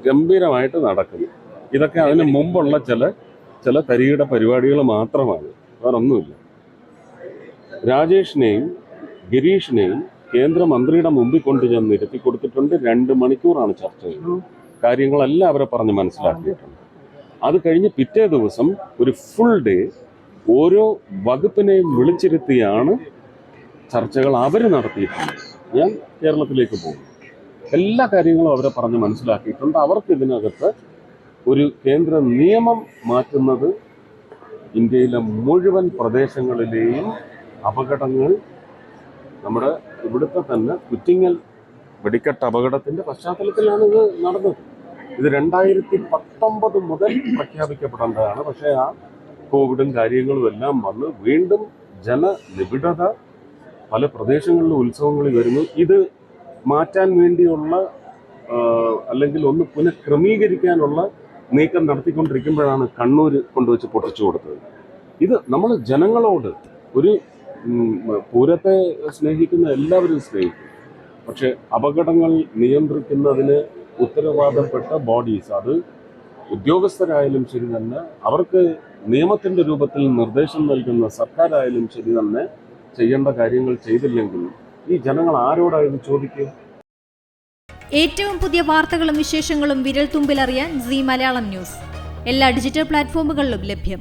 ഗംഭീരമായിട്ട് നടക്കുന്നു. ഇതൊക്കെ അതിന് മുമ്പുള്ള ചില തരികിട പരിപാടികൾ മാത്രമാണ്, വേറൊന്നുമില്ല. രാജേഷിനെയും ഗിരീഷിനെയും കേന്ദ്രമന്ത്രിയുടെ മുമ്പിൽ കൊണ്ടുചെന്ന് ഇരുത്തി കൊടുത്തിട്ടുണ്ട്. 2 മണിക്കൂറാണ് ചർച്ച ചെയ്തത്. കാര്യങ്ങളെല്ലാം അവരെ പറഞ്ഞ് മനസ്സിലാക്കിയിട്ടുണ്ട്. അത് കഴിഞ്ഞ് പിറ്റേ ദിവസം ഒരു ഫുൾ ഡേ ഓരോ വകുപ്പിനെയും വിളിച്ചിരുത്തിയാണ് ചർച്ചകൾ അവർ നടത്തിയിട്ടുണ്ട്. ഞാൻ കേരളത്തിലേക്ക് പോകും, എല്ലാ കാര്യങ്ങളും അവരെ പറഞ്ഞ് മനസ്സിലാക്കിയിട്ടുണ്ട്. അവർക്ക് ഇതിനകത്ത് ഒരു കേന്ദ്ര നിയമം മാറ്റുന്നത് ഇന്ത്യയിലെ മുഴുവൻ പ്രദേശങ്ങളിലെയും അപകടങ്ങൾ, നമ്മുടെ ഇവിടുത്തെ തന്നെ കുറ്റിങ്ങൽ വെടിക്കെട്ട് അപകടത്തിന്റെ പശ്ചാത്തലത്തിലാണ് ഇത് നടന്നത്. ഇത് 2019 മുതൽ പ്രഖ്യാപിക്കപ്പെടേണ്ടതാണ്. പക്ഷേ ആ കോവിഡും കാര്യങ്ങളും എല്ലാം വന്ന് വീണ്ടും ജനനിബിഡത പല പ്രദേശങ്ങളിലും ഉത്സവങ്ങളിൽ വരുന്നു. ഇത് മാറ്റാൻ വേണ്ടിയുള്ള അല്ലെങ്കിൽ ഒന്ന് പുനഃക്രമീകരിക്കാനുള്ള നീക്കം നടത്തിക്കൊണ്ടിരിക്കുമ്പോഴാണ് കണ്ണൂർ കൊണ്ടുവച്ച് പൊട്ടിച്ചു കൊടുത്തത്. ഇത് നമ്മൾ ജനങ്ങളോട് ഒരു പൂരത്തെ സ്നേഹിക്കുന്ന എല്ലാവരും സ്നേഹിക്കും. പക്ഷെ അപകടങ്ങൾ നിയന്ത്രിക്കുന്നതിന് ഉത്തരവാദപ്പെട്ട ബോഡീസ്, അത് ഉദ്യോഗസ്ഥരായാലും ശരി തന്നെ, അവർക്ക് നിയമത്തിൻ്റെ രൂപത്തിൽ നിർദ്ദേശം നൽകുന്ന സർക്കാരായാലും ശരി തന്നെ ചെയ്യേണ്ട കാര്യങ്ങൾ ചെയ്തില്ലെങ്കിൽ ഈ ജനങ്ങൾ ആരോടായത് ചോദിക്കുക? ഏറ്റവും പുതിയ വാർത്തകളും വിശേഷങ്ങളും വിരൽ തുമ്പിലറിയാൻ സീ മലയാളം ന്യൂസ് എല്ലാ ഡിജിറ്റൽ പ്ലാറ്റ്ഫോമുകളിലും ലഭ്യം.